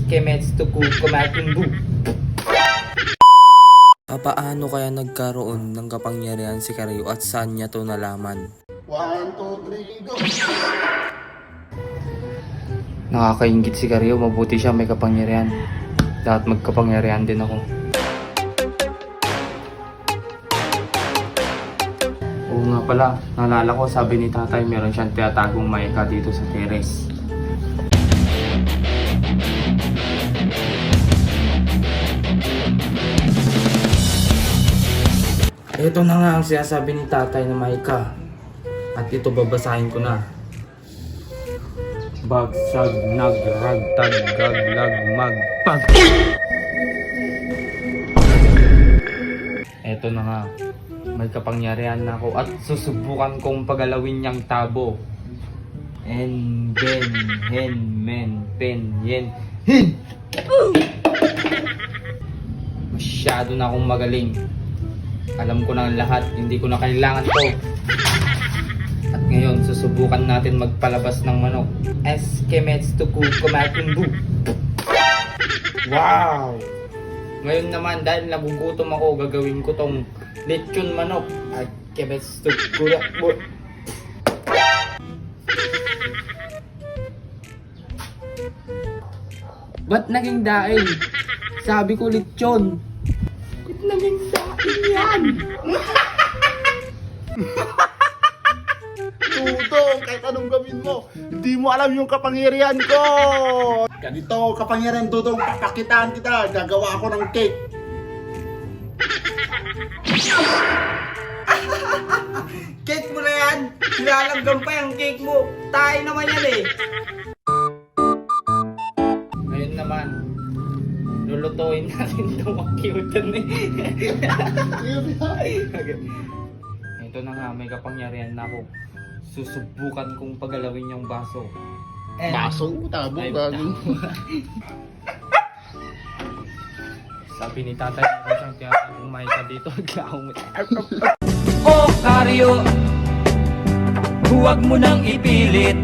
Kemets to kumakumbu. Paano kaya nagkaroon ng kapangyarihan si Karyo at saan niya to nalaman? 1, 2, 3, go! Nakakaingit si Karyo, mabuti siya may kapangyarihan. Dapat magkapangyarihan din ako. Oo nga pala, naalala ko sabi ni tatay meron siyang tinatagong maika dito sa teres. Ito na nga ang sinasabi ni tatay na maika. At ito babasahin ko na. Bagsag, nagragtag, gaglag, magpag. Ito na nga. May kapangyarihan na ako at susubukan kong pagalawin niyang tabo. En, ben, hen, men, pen, yen, hin! Masyado na akong magaling. Alam ko na ang lahat, hindi ko na kailangan to. At ngayon, susubukan natin magpalabas ng manok. Kemets to kumakumbu. Wow! Ngayon naman, dahil nagugutom ako, gagawin ko tong lechon manok. Kemets to kumakumbu. Ba't naging daing? Sabi ko lechon. Ba't naging daing yan? Tutong, kahit anong gawin mo, hindi mo alam yung kapangyarihan ko! Ganito, kapangyarihan Tutong, papakitaan kita, gagawa ako ng cake. Cake mo na yan! Nilalanggam pa yung cake mo! Tayo naman yan eh! Ngayon naman, lulutuin natin itong makiutan eh. Ito na nga, may kapangyarihan na ako. Susubukan kong pagalawin yung baso. Baso, tabo, Ay, gagawin mo. Sabi ni tatay, meron siyang tinatagong maika dito. O Karyo, huwag mo nang ipilit.